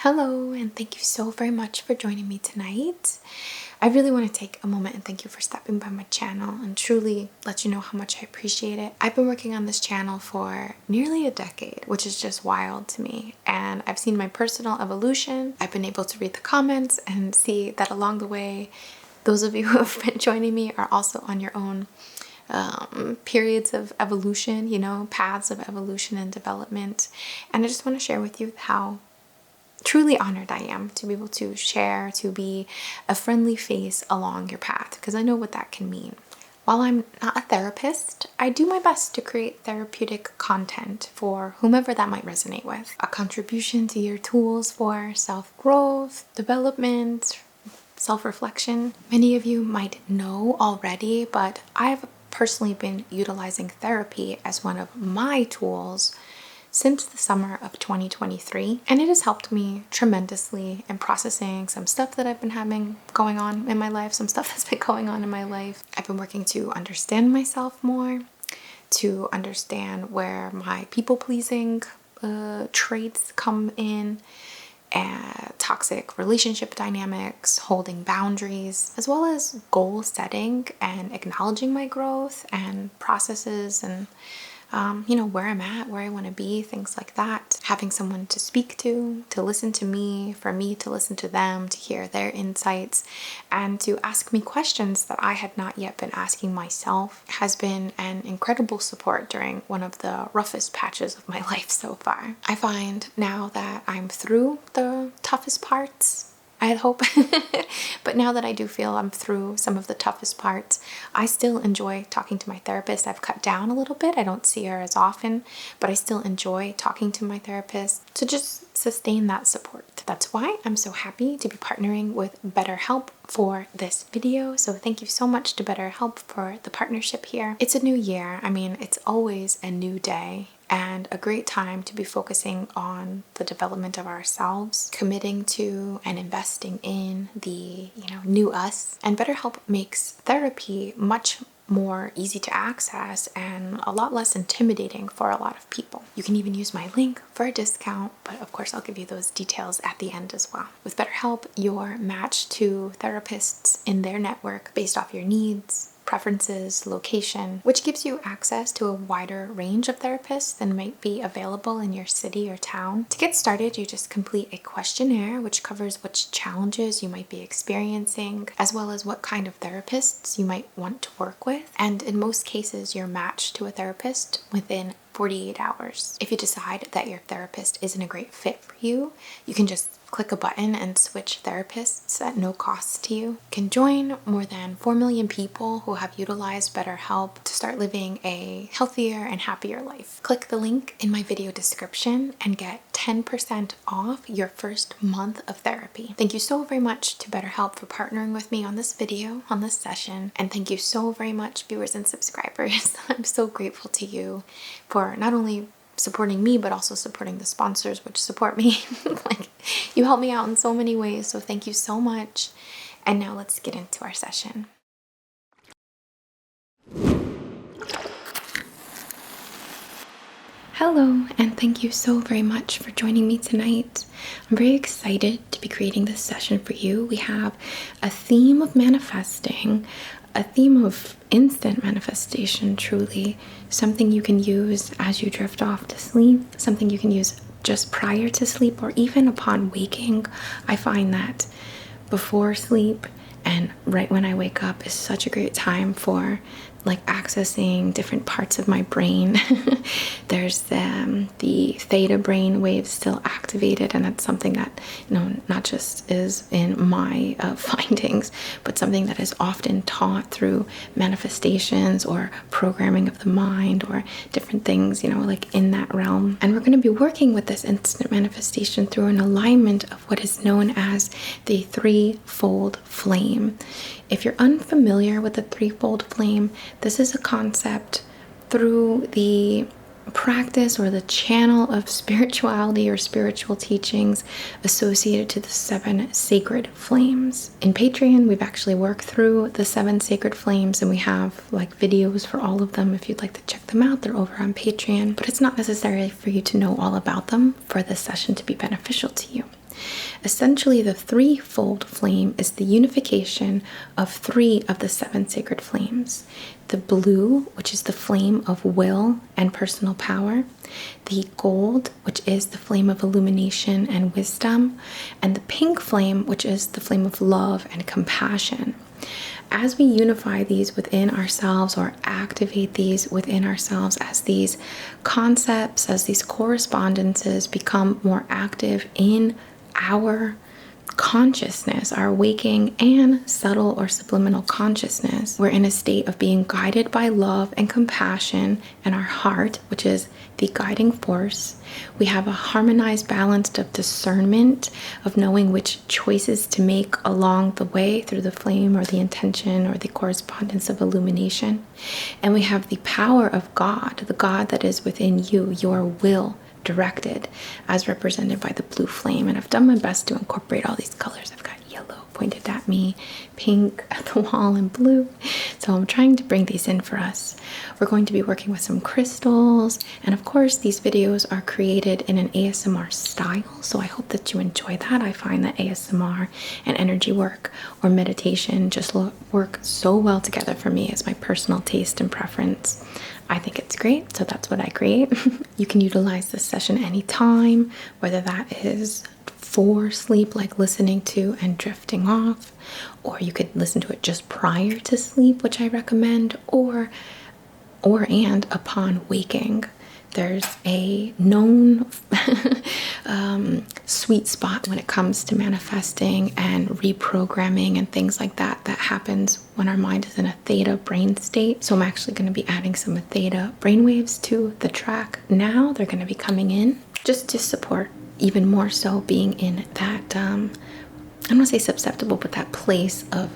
Hello, and thank you so very much for joining me tonight. I really want to take a moment and thank you for stopping by my channel and truly let you know how much I appreciate it. I've been working on this channel for nearly a decade, which is just wild to me. And I've seen my personal evolution. I've been able to read the comments and see that along the way, those of you who have been joining me are also on your own periods of evolution, paths of evolution and development. And I just want to share with you how truly honored I am to be able to share, to be a friendly face along your path, because I know what that can mean. While I'm not a therapist, I do my best to create therapeutic content for whomever that might resonate with. A contribution to your tools for self-growth, development, self-reflection. Many of you might know already, but I've personally been utilizing therapy as one of my tools since the summer of 2023, and it has helped me tremendously in processing some stuff that I've been having going on in my life, some stuff that's been going on in my life. I've been working to understand myself more, to understand where my people-pleasing traits come in, toxic relationship dynamics, holding boundaries, as well as goal setting and acknowledging my growth and processes and where I'm at, where I want to be, things like that. Having someone to speak to listen to me, for me to listen to them, to hear their insights, and to ask me questions that I had not yet been asking myself has been an incredible support during one of the roughest patches of my life so far. I find now that I'm through the toughest parts, I hope, but now that I do feel I'm through some of the toughest parts, I still enjoy talking to my therapist. I've cut down a little bit. I don't see her as often, but I still enjoy talking to my therapist to just sustain that support. That's why I'm so happy to be partnering with BetterHelp for this video. So thank you so much to BetterHelp for the partnership here. It's a new year. I mean, it's always a new day, and a great time to be focusing on the development of ourselves, committing to and investing in the new us. And BetterHelp makes therapy much more easy to access and a lot less intimidating for a lot of people. You can even use my link for a discount, but of course I'll give you those details at the end as well. With BetterHelp, you're matched to therapists in their network based off your needs, preferences, location, which gives you access to a wider range of therapists than might be available in your city or town. To get started, you just complete a questionnaire which covers which challenges you might be experiencing, as well as what kind of therapists you might want to work with. And in most cases, you're matched to a therapist within 48 hours. If you decide that your therapist isn't a great fit for you, you can just click a button and switch therapists at no cost to you. You can join more than 4 million people who have utilized BetterHelp to start living a healthier and happier life. Click the link in my video description and get 10% off your first month of therapy. Thank you so very much to BetterHelp for partnering with me on this video, on this session, and thank you so very much, viewers and subscribers. I'm so grateful to you for not only supporting me, but also supporting the sponsors which support me. You help me out in so many ways, so thank you so much. And now let's get into our session. Hello, and thank you so very much for joining me tonight. I'm very excited to be creating this session for you. We have a theme of manifesting, a theme of instant manifestation, truly. Something you can use as you drift off to sleep, something you can use just prior to sleep or even upon waking. I find that before sleep and right when I wake up is such a great time for accessing different parts of my brain. There's the theta brain waves still activated, and that's something that not just is in my findings, but something that is often taught through manifestations or programming of the mind or different things, in that realm. And we're going to be working with this instant manifestation through an alignment of what is known as the threefold flame. If you're unfamiliar with the threefold flame, this is a concept through the practice or the channel of spirituality or spiritual teachings associated to the 7 sacred flames. In Patreon, we've actually worked through the 7 sacred flames, and we have videos for all of them. If you'd like to check them out, they're over on Patreon, but it's not necessary for you to know all about them for this session to be beneficial to you. Essentially, the threefold flame is the unification of 3 of the 7 sacred flames. The blue, which is the flame of will and personal power. The gold, which is the flame of illumination and wisdom. And the pink flame, which is the flame of love and compassion. As we unify these within ourselves or activate these within ourselves, as these concepts, as these correspondences become more active in our consciousness, our waking and subtle or subliminal consciousness, we're in a state of being guided by love and compassion and our heart, which is the guiding force. We have a harmonized balance of discernment, of knowing which choices to make along the way through the flame or the intention or the correspondence of illumination. And we have the power of God, the God that is within you, your will directed, as represented by the blue flame. And I've done my best to incorporate all these colors. I've got yellow pointed at me, pink at the wall, and blue. So I'm trying to bring these in for us. We're going to be working with some crystals. And of course, these videos are created in an ASMR style. So I hope that you enjoy that. I find that ASMR and energy work or meditation just work so well together for me as my personal taste and preference. I think it's great, so that's what I create. You can utilize this session anytime, whether that is for sleep, like listening to and drifting off, or you could listen to it just prior to sleep, which I recommend, or and upon waking. There's a known sweet spot when it comes to manifesting and reprogramming and things like that happens when our mind is in a theta brain state. So I'm actually going to be adding some theta brainwaves to the track now. They're going to be coming in just to support even more so being in that, I don't want to say susceptible, but that place of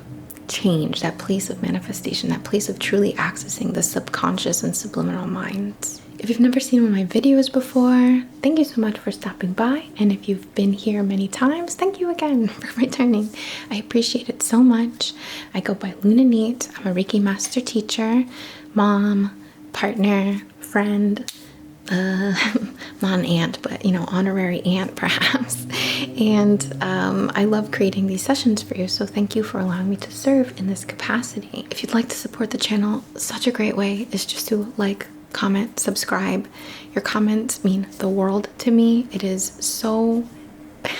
change, that place of manifestation, that place of truly accessing the subconscious and subliminal minds. If you've never seen one of my videos before, thank you so much for stopping by. And if you've been here many times, thank you again for returning. I appreciate it so much. I go by Luna Neat. I'm a Reiki master teacher, mom, partner, friend, not an aunt, but honorary aunt perhaps. And I love creating these sessions for you, so thank you for allowing me to serve in this capacity. If you'd like to support the channel, such a great way is just to like, comment, subscribe. Your comments mean the world to me. It is so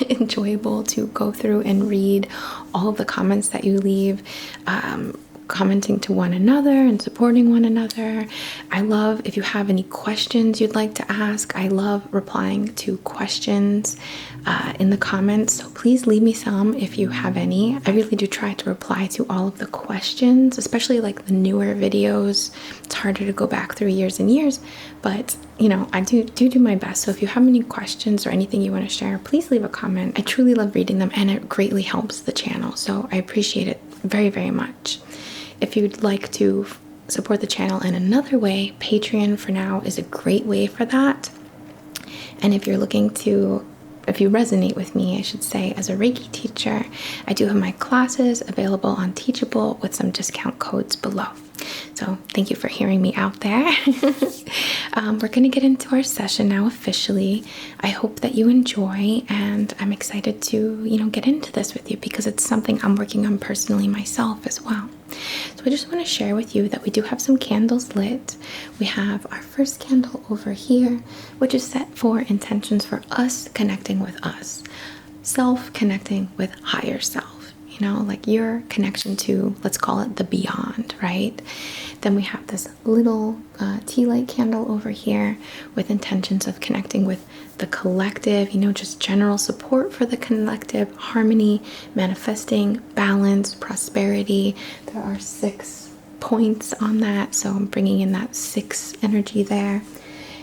enjoyable to go through and read all of the comments that you leave, commenting to one another and supporting one another. I love if you have any questions you'd like to ask. I love replying to questions in the comments, so please leave me some if you have any. I really do try to reply to all of the questions, especially like the newer videos. It's harder to go back through years and years, but I do my best. So if you have any questions or anything you want to share, please leave a comment. I truly love reading them, and it greatly helps the channel, so I appreciate it very, very much. If you'd like to support the channel in another way, Patreon for now is a great way for that. And if you resonate with me, I should say, as a Reiki teacher, I do have my classes available on Teachable with some discount codes below. So thank you for hearing me out there. We're going to get into our session now officially. I hope that you enjoy, and I'm excited to, get into this with you because it's something I'm working on personally myself as well. So I just want to share with you that we do have some candles lit. We have our first candle over here, which is set for intentions for us connecting with us, self-connecting with higher self. Like your connection to, let's call it the beyond, right? Then we have this little tea light candle over here with intentions of connecting with the collective, just general support for the collective, harmony, manifesting, balance, prosperity. There are 6 points on that, so I'm bringing in that 6 energy there.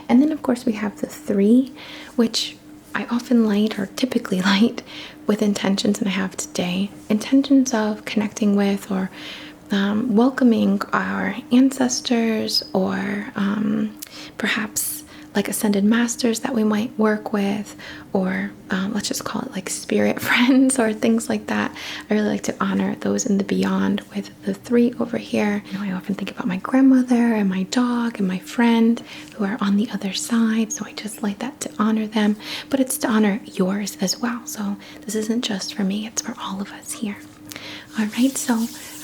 And then, of course, we have the 3, which I often light, or typically light, with intentions, and I have today intentions of connecting with or welcoming our ancestors, or perhaps like ascended masters that we might work with, or let's just call it like spirit friends or things like that. I really like to honor those in the beyond with the 3 over here. I often think about my grandmother and my dog and my friend who are on the other side, so I just like that to honor them, but it's to honor yours as well. So this isn't just for me, it's for all of us here. All right, so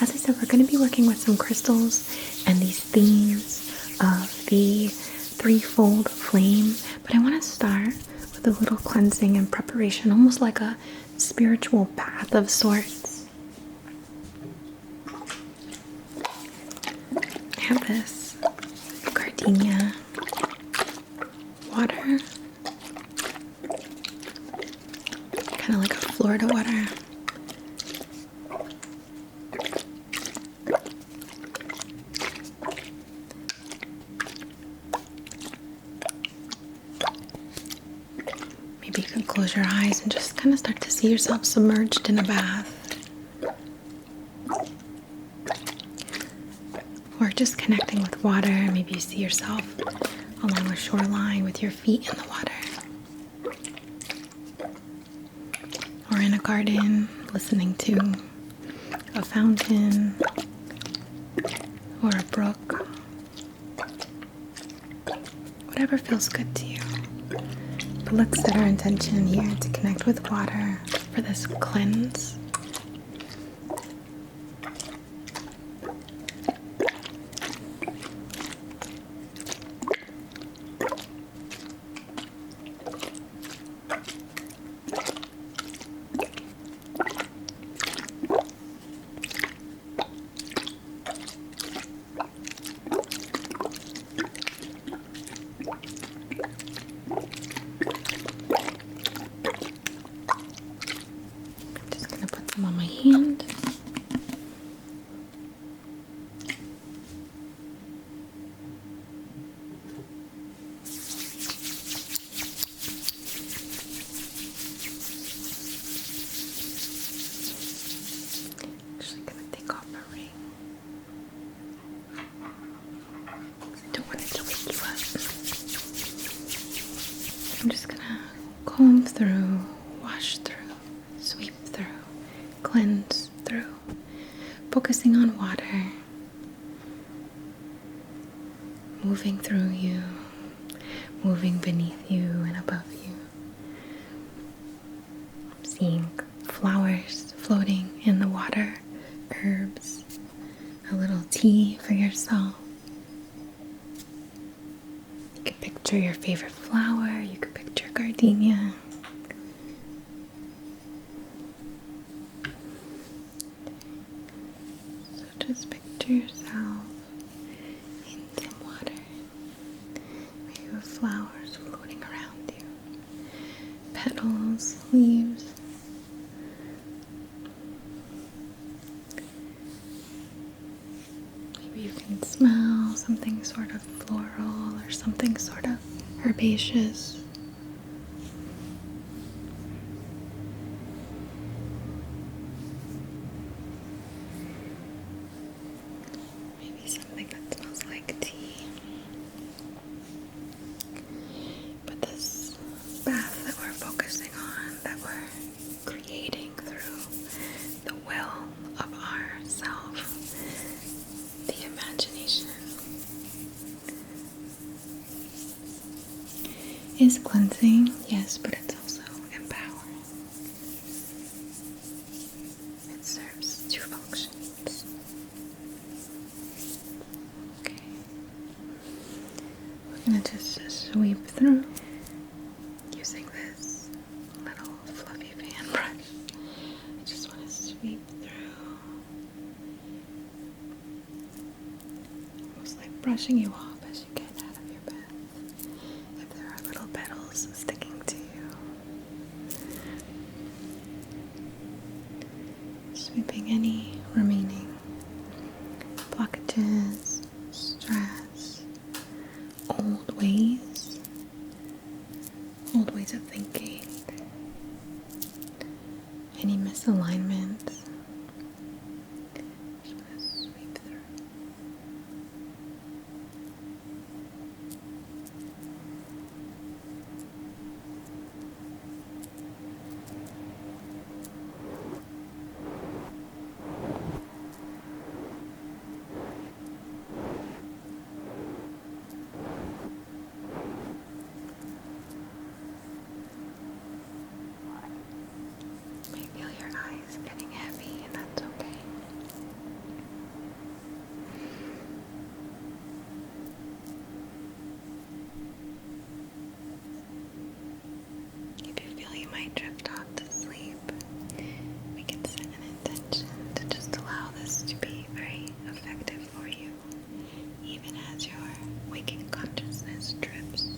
as I said, we're going to be working with some crystals and these themes of the threefold flame, but I want to start with a little cleansing and preparation, almost like a spiritual bath of sorts. I have this gardenia water, kind of like a Florida water. Maybe you can close your eyes and just kind of start to see yourself submerged in a bath. Or just connecting with water. Maybe you see yourself along a shoreline with your feet in the water. Or in a garden, listening to a fountain or a brook. Whatever feels good to you. But let's set our intention here to connect with water for this cleanse. On my hand. Actually gonna take off my ring. I don't want it to wake you up. I'm just gonna comb through, wash through, sweep through, cleanse through, focusing on water, moving through you, moving beneath you and above you. I'm seeing flowers floating in the water, herbs, a little tea for yourself. You could picture your favorite flower, you could picture gardenia. Just picture yourself in some water, maybe with flowers floating around you, petals, leaves. Maybe you can smell something sort of floral or something sort of herbaceous. Something that smells like tea. But this bath that we're focusing on, that we're creating through the will of ourself, the imagination, is cleansing, yes, but it's also empowering. It serves two functions. I'm going to just sweep through using this little fluffy fan brush. I just want to sweep through, almost like brushing you off as you get out of your bath. If there are little petals sticking to you, sweeping any remaining blockages, stress, old ways of thinking, any misalignments. Just want to sweep through. voice getting heavy, and that's okay. If you feel you might drift off to sleep, we can set an intention to just allow this to be very effective for you, even as your waking consciousness drifts.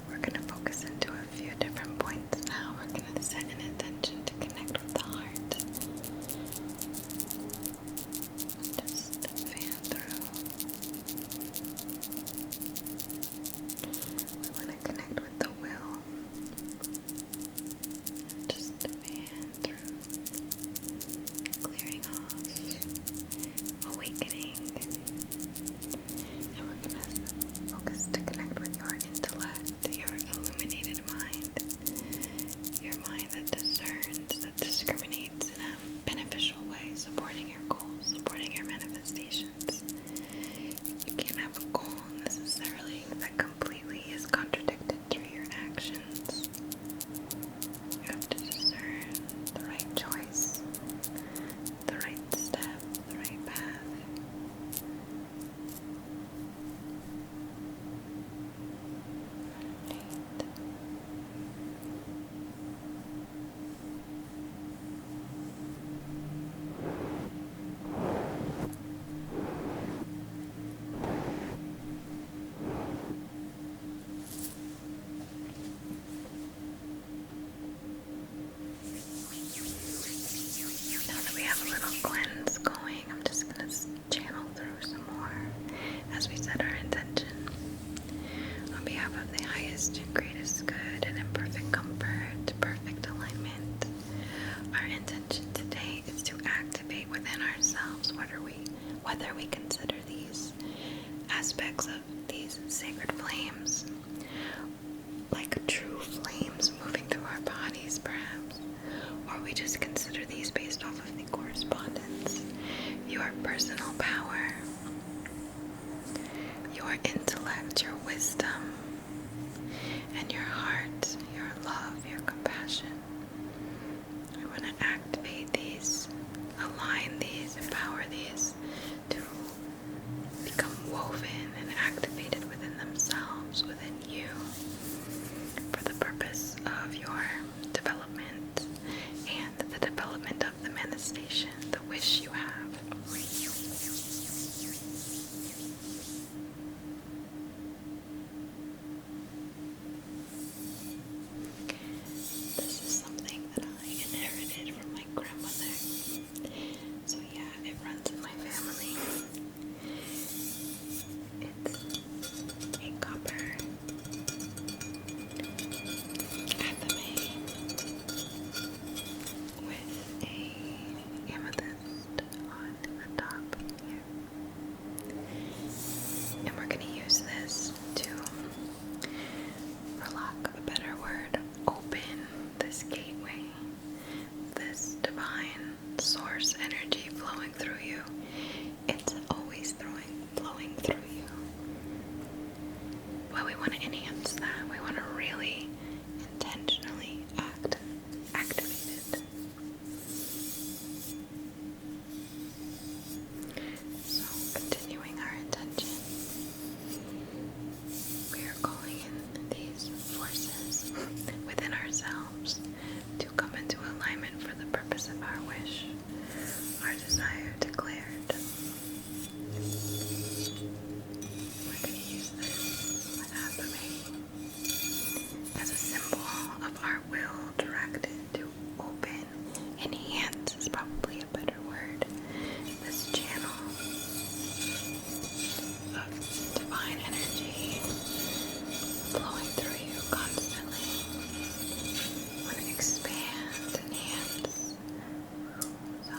We're going to focus into a few different points now. We're going to set an intention to connect with the heart. Just fan through. We want to connect with the will. Just fan through. Clearing off. Awakening. And we're going to focus to connect with your intellect, your illuminated mind, your mind that discerns, that discriminates in a beneficial way, supporting your goals, supporting your manifestations. You can't have a goal necessarily that completely is contradicted through your actions. You have to discern the right choice, the right step, the right path. Now that we have a little cleanse going, I'm just going to channel through some more as we set our intention. On behalf of the highest and greatest good and in perfect comfort, perfect alignment, our intention today is to activate within ourselves whether we consider these aspects of these sacred flames like true flames moving through our bodies, perhaps, or we just consider these based off of the correspondence, your personal power, your intellect, your wisdom, and your heart, your love, your compassion. We want to activate these, align these, empower these to become woven and activated within themselves, within you, for the purpose of your development and the development of the manifestation, the wish you have. This is something that I inherited from my grandmother. So yeah, it runs in my family. It's a copper athame with a amethyst on the top here. And we're going to use this to, for lack of a better word, open this gateway, this divine source energy flowing through you. It's always flowing through you. But we want to enhance that. We want to really intentionally activate it. So, continuing our intention, we are calling in these forces within ourselves to come into alignment for the purpose of our wish, our desire declared. We're going to use this affirmation as a symbol of our will directed to open, enhance is probably a better word, this channel of divine energy flowing through you constantly. Want to expand, enhance. So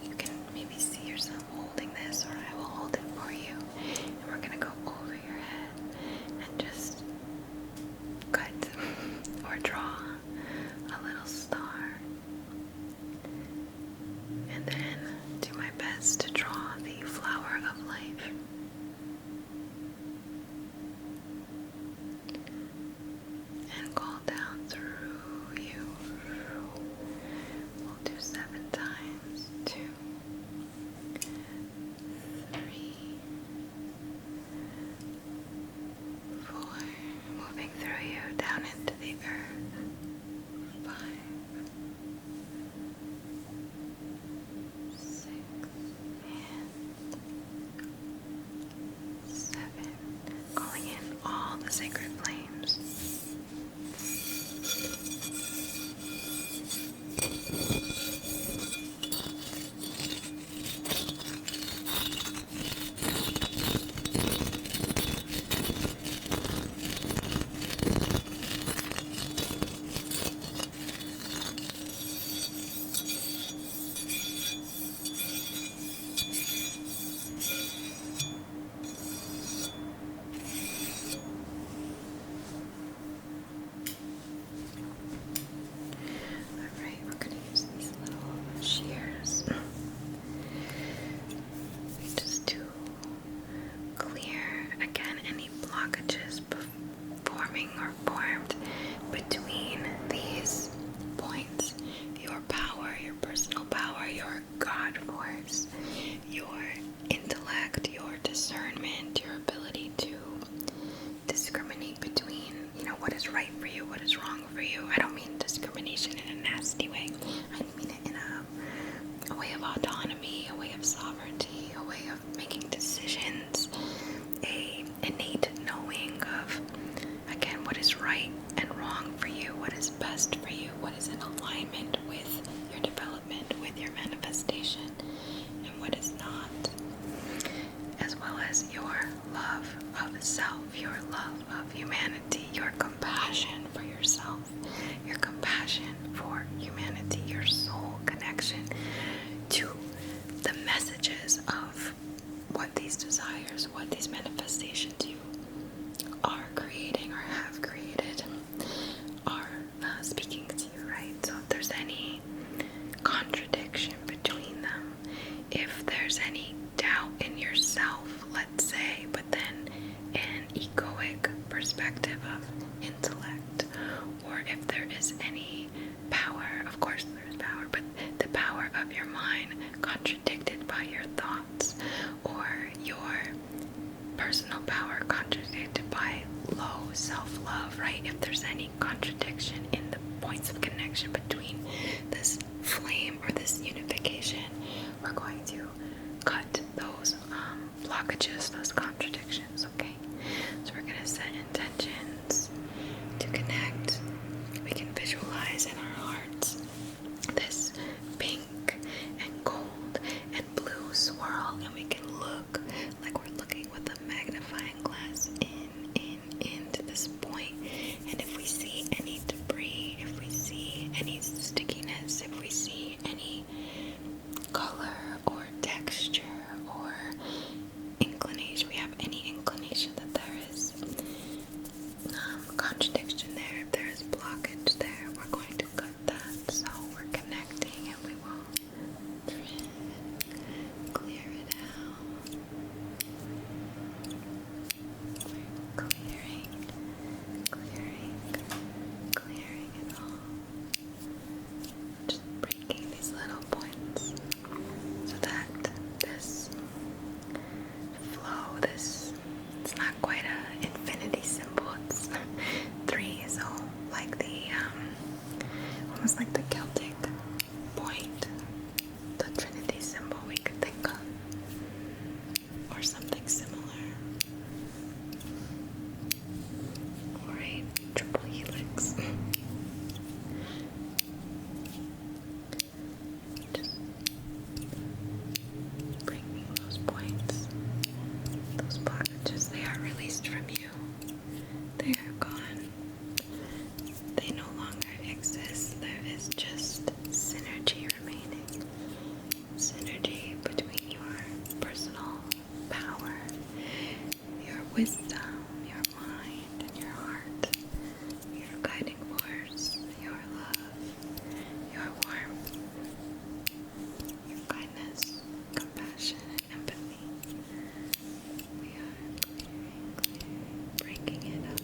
you can maybe see yourself holding this, or I will hold it for you. And we're going to go over your head and just moving through you down into the earth. 5, 6, and 7. Calling in all the sacred flames. Alright, we're going to use these little shears just to clear again any blockages forming or formed between these points. Your power, your personal power, your God force, your intellect, your discernment, your ability to discriminate between, what is right for you, what is wrong for you. I don't mean discrimination in a nasty way. I mean it in a way of autonomy, a way of sovereignty, a way of making decisions, a innate knowing of, again, what is right and wrong for you, what is best for you, what is in alignment with your development, with your manifestation, and what is not, as well as your love of self, your love of humanity, your compassion for yourself, your compassion for humanity, your soul connection to the messages of what these desires, what these manifestations you are creating or have created are speaking to you, right? So if there's any contradiction between them, if there's any doubt in yourself, let's say, but then an egoic perspective of intellect, or if there is any power, of course there's power, but the power of your mind contradicted by your thoughts, or your personal power contradicted by low self-love, right? If there's any contradiction in the points of connection between this flame or this unification, we're going to cut those blockages, those contradictions, okay? So we're going to set intentions to connect. We can visualize in our hearts this pink and gold and blue swirl, and we can look like we're looking with a magnifying glass into this point. And if we see any debris, if we see any stickiness, if we see any color or texture or inclination, we have any inclination that there is contradiction there, if there is blockage there, we're going to cut that. So we're connecting and we will clear it out. We're clearing it all. Just breaking these little points so that this flow, it's not quite an infinity symbol, it's 3, so like the, almost like the Celtic point, the Trinity symbol we could think of, or something similar, or a triple helix. Just bringing those points, those blockages, they are released from you. They are gone. They no longer exist. There is just synergy remaining. Synergy between your personal power, your wisdom, your mind, and your heart, your guiding force, your love, your warmth, your kindness, compassion, and empathy. We are clearing, breaking it up.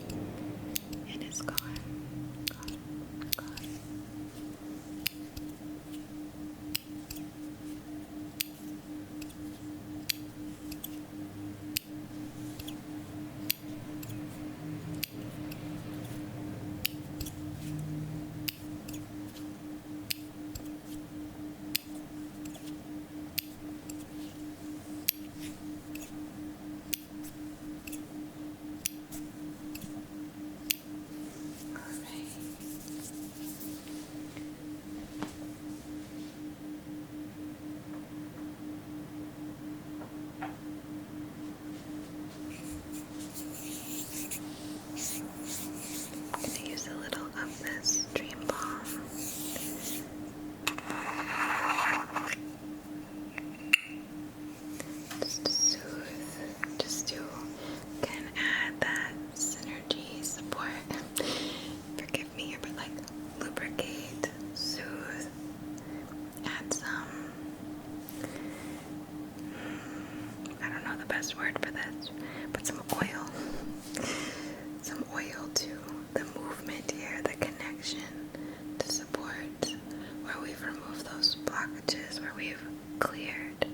cleared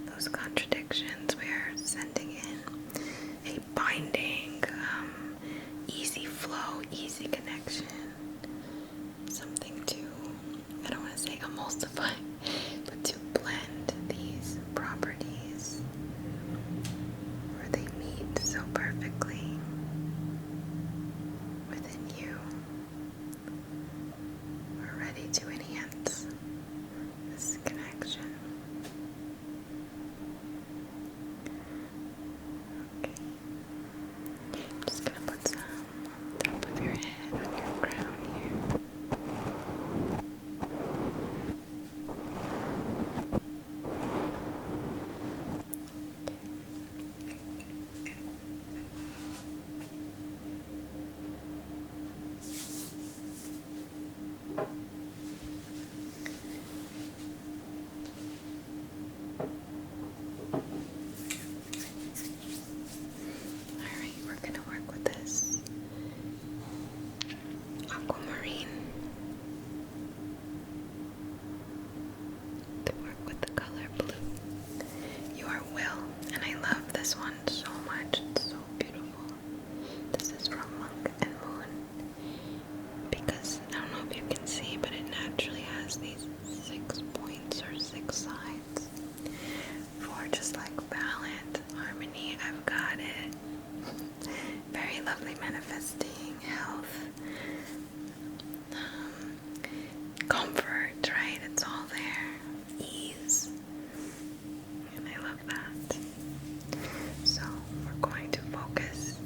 those contradictions. We are sending in a binding, easy flow, easy connection. Something to, I don't want to say emulsify, but to blend these properties where they meet so perfectly within you. We're ready to enhance this connection. Okay. I'm just gonna put some on top of your head, on your crown here. Alright, we're gonna work with this aquamarine to work with the color blue. Your will, and I love this one so much. It's so beautiful. This is from Monk and Moon because I don't know if you can see, but it naturally has these 6 points or 6 sides for just like balance, harmony. I've got it. Very lovely, manifesting health, comfort, right? It's all there. Ease. And I love that. So we're going to focus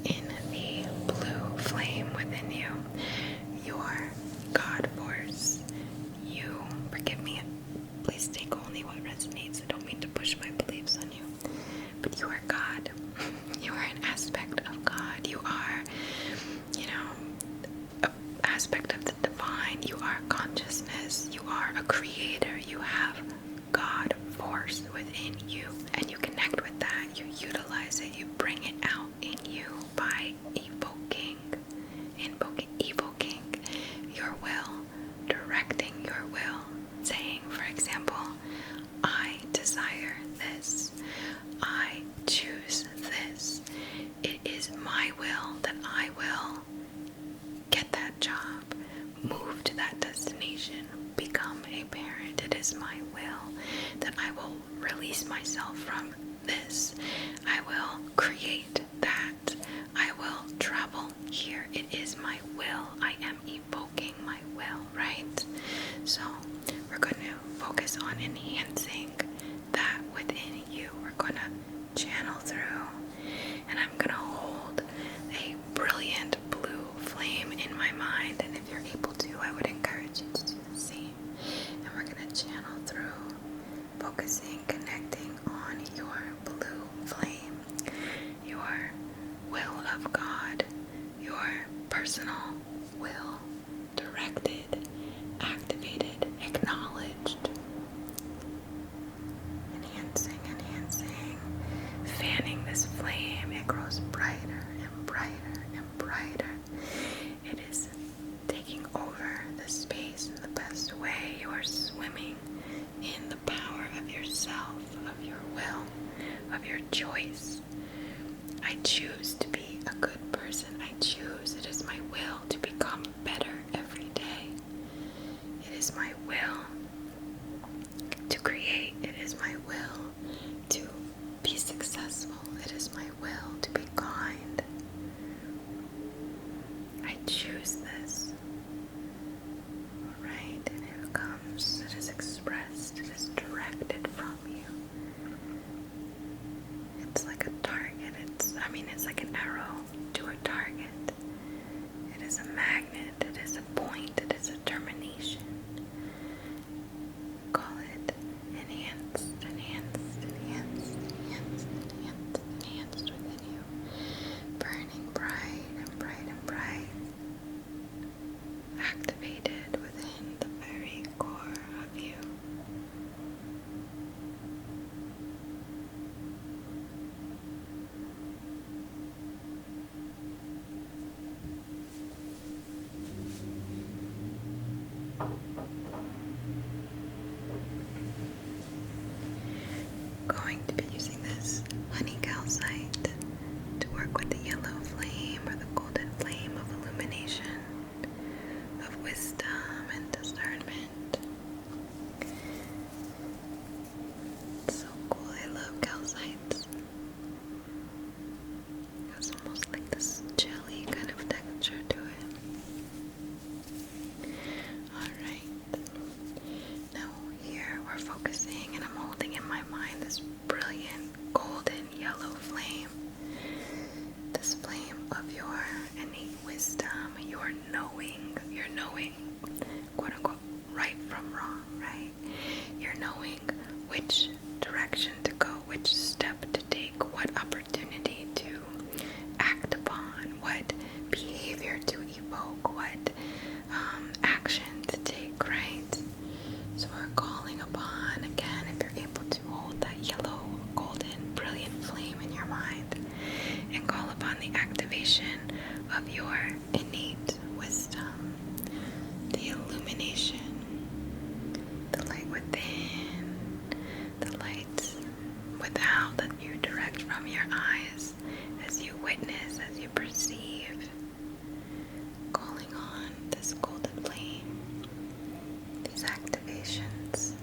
in the blue flame within you, your God force. You, forgive me, please take only what resonates. I don't mean to push my beliefs on you, but you are God. You are an aspect of God. You are, an aspect of the divine. You are consciousness. You are a creator. You have God force within you, and you connect with that. You utilize it. You bring it out in you by evoking your will, directing your will, saying, for example, I desire this. I choose this. It is my will that I will get that job, move to that destination, become a parent. It is my will that I will release myself from this. I will create that. I will travel here. It is my will. I am evoking my will, right? So we're going to focus on enhancing that within you. We're going to channel through, and I'm going to hold a brilliant blue flame in my mind, and if you're able to, I would encourage you to do the same. And we're going to channel through, focusing, connecting on your blue flame, your will of God, your personal will, directed, activated, acknowledged, enhancing, fanning this flame. It grows brighter and brighter and brighter. It is taking over the space in the best way. You are swimming in the power of yourself, of your will, of your choice. I choose to be a good person. I choose. It is my will to become better every day. It is my will to create. It is my will to be successful. It is my will to be kind. I choose this. Right? And it comes, it is expressed, it is directed from you. It's like a target. It's like an arrow to a target. It is a magnet. It is a point. It is a termination. Call it enhanced within you. Burning bright and bright and bright. Activated within the very core of you. your innate wisdom, your knowing, quote unquote, right from wrong, right? You're knowing which direction to go, which step to take, what opportunity to act upon, what behavior to evoke, what action to take, right? So we're calling upon, again, if you're able to hold that yellow, golden, brilliant flame in your mind and call upon the activation of your innate wisdom, the illumination, the light within, the light without that you direct from your eyes as you witness, as you perceive, calling on this golden flame, these activations.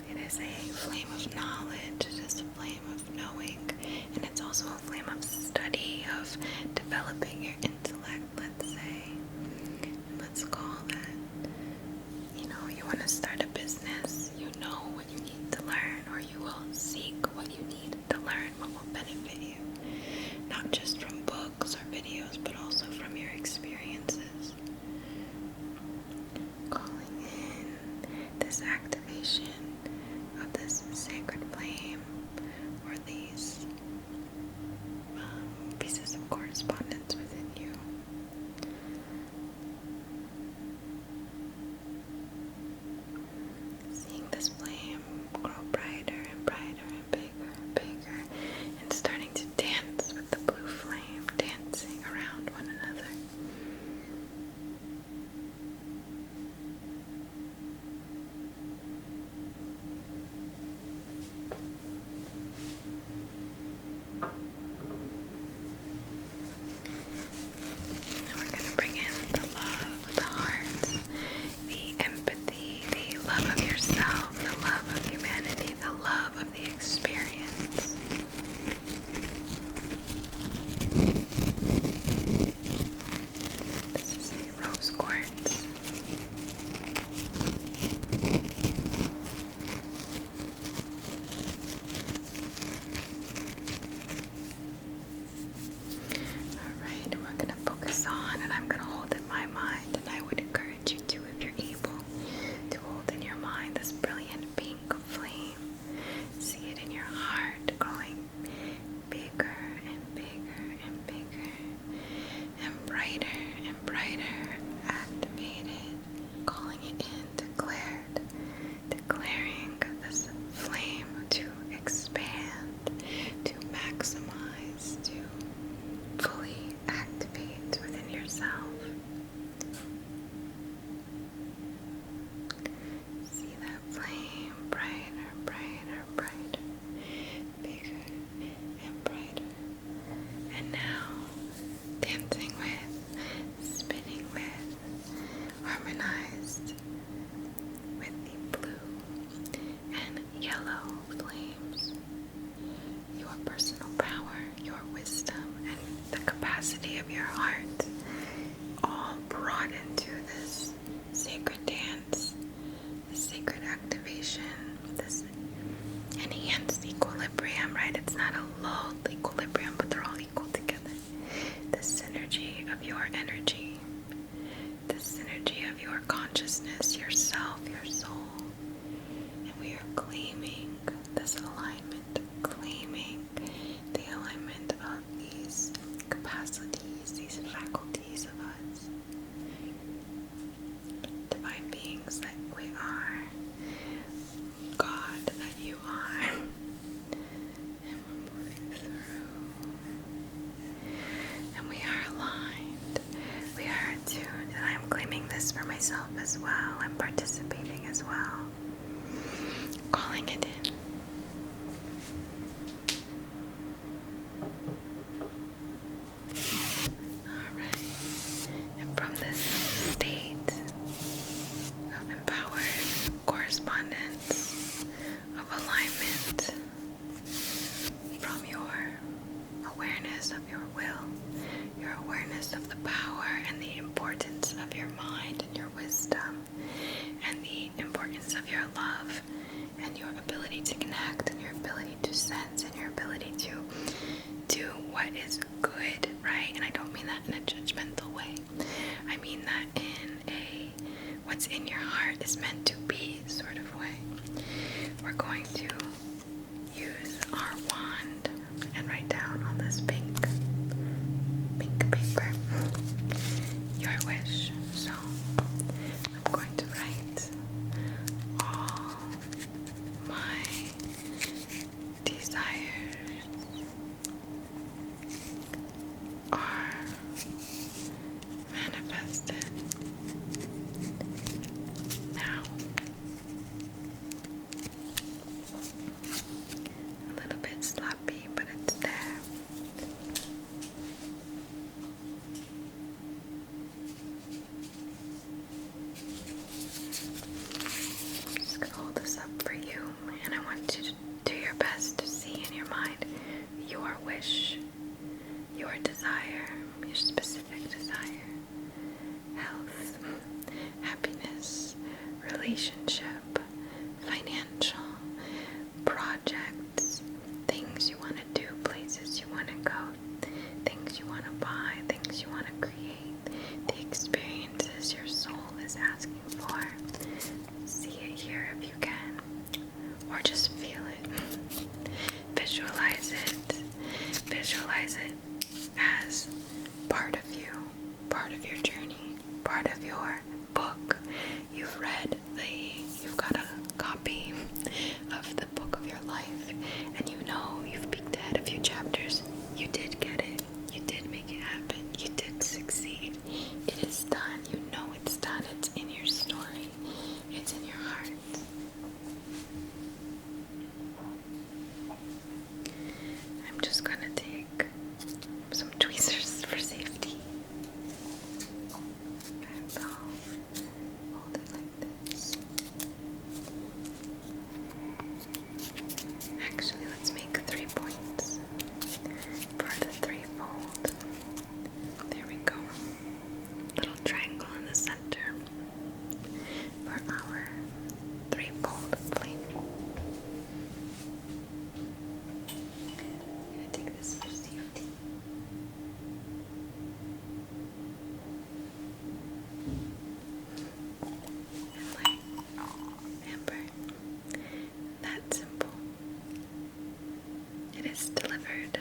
It is a flame of knowledge, it is a flame of knowing, and it's also a flame of study, of developing your intellect, let's say. Let's call that, you want to start a business, you know what you need to learn, or you will seek what you need to learn, what will benefit you, not just from books or videos, but also from your experiences. Calling in this activation of this sacred flame, or these pieces of correspondence within you. Seeing this flame grow brighter and brighter and bigger and bigger, and starting to dance with the blue flame, dancing around one another. Now we're going to bring in the love, the heart, the empathy, the love of yourself, the love of humanity, the love of the experience. This is a rose quartz. Alright, we're going to focus on, and I'm going to hold in my mind, and I would encourage you to, if you're able, to hold in your mind this brilliant pink flame. See it in your heart growing bigger and bigger and bigger and brighter, activated, calling it in, declaring this flame to expand, to maximize, to fully activate within yourself. See that flame brighter, bigger and brighter. And now dancing with, spinning with, harmonized with the blue and yellow flames. Your personal power, your wisdom, and the capacity of your heart all brought into this sacred dance, this sacred activation, this enhanced equilibrium, right? It's not a lulled equilibrium, but they're all equal together. The synergy of your energy, the synergy of your consciousness, yourself, your soul. And we are claiming this alignment, claiming the alignment of these capacities, these faculties of us. Divine beings that we are, God that you are. And we're moving through. And we are aligned. We are attuned. And I'm claiming this for myself as well. I'm participating as well. Calling it in. Alright. And from this state of empowered correspondence, of alignment, from your awareness of your will, your awareness of the power and the importance of your mind and your wisdom, and the importance of your love and your ability to connect and your ability to sense and your ability to do what is good, right? And I don't mean that in a judgmental way. I mean that in a what's in your heart is meant to be sort of way. We're going to use our wand and write down on this pink paper your wish. So I'm going to write all my desires are manifested now. A little bit sloppy, but it's there. I'm just gonna hold this up for you, and I want you to do your best to see in your mind your wish, your desire, your specific desire, health, happiness, relationship, financial, projects, things you want to do, places you want to go, things you want to buy, things you want to create, the experiences your soul is asking for. See it here if you can, or just feel it. Visualize it as part of you, part of your journey, part of your book. You've got a copy of the book of your life, and you know you've peeked ahead a few chapters. You did get it. You did make it happen. You did succeed. It is done. You know it's done. It's in your story. It's in your heart. I'm just gonna take some tweezers for safety. And I'll hold it like this. Actually, let's make 3 points for the threefold. There we go. Little triangle in the center for our threefold flame. I'm gonna take this for safety. And like Amber, that simple. It is delivered.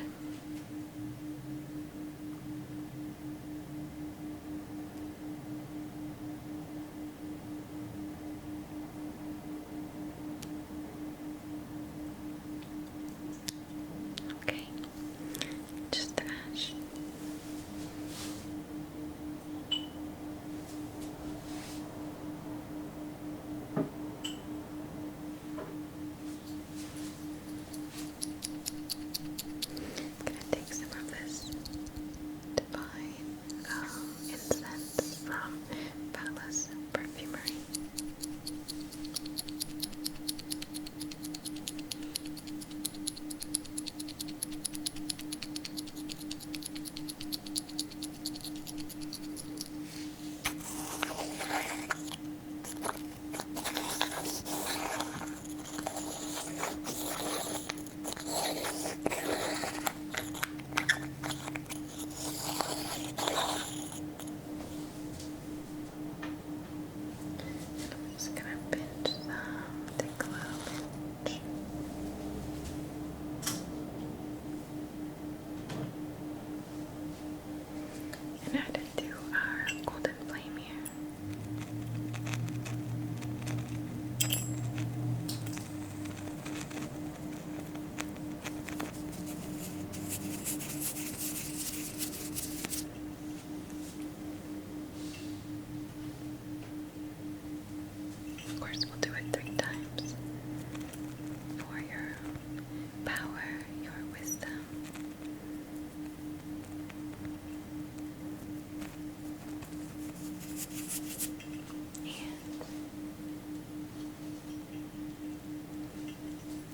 Okay, just ash. I'm gonna take some of this divine incense from Palace Perfumery. I'm just gonna pinch some, take a little pinch. And add it to our golden flame here. Of course, we'll do it 3 times for your power, your wisdom.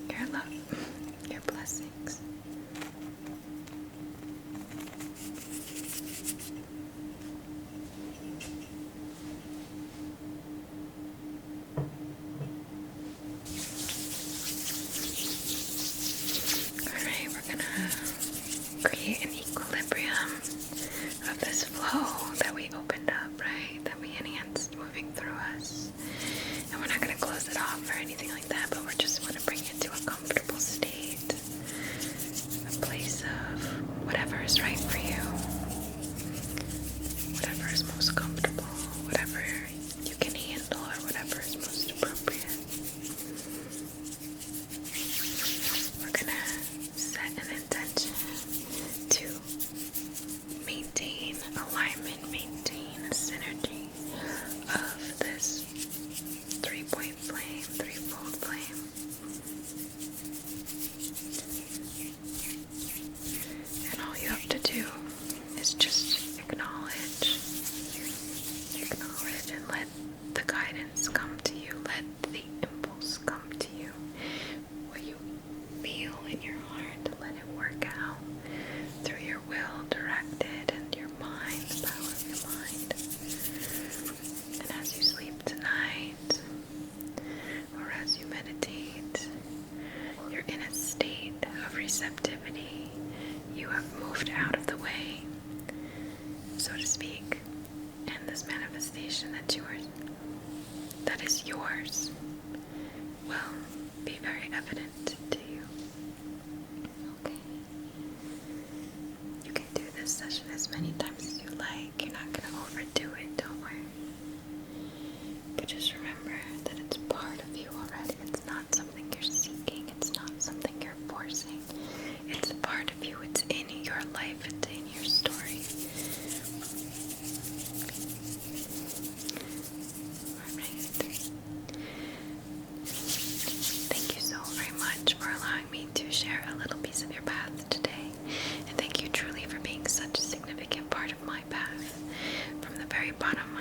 And your love, your blessings. anything like that, but we just want to bring you to a comfortable state, a place of whatever is right for you, whatever is most comfortable, whatever you can handle, or whatever is most appropriate. We're gonna set an intention to maintain alignment, maintain a synergy of this three-point flame, threefold flame. And all you have to do is just acknowledge and let the guidance come to you, let the impulse come to you. What you feel in your heart, let it work out through your will, directed, and your mind, the power of your mind. And as you sleep tonight, or as you meditate, you're in a state of receptivity. You have moved out of the way, so to speak, and this manifestation that is yours will be very evident to you. Okay. You can do this session as many times as you like. You're not going to overdo it, don't worry. But just remember that it's part of you already. It's not something you're seeking. It's not something you're forcing. It's a part of you. It's in your life. It's in your story. Alright. Thank you so very much for allowing me to share a little piece of your path today. And thank you truly for being such a significant part of my path. From the very bottom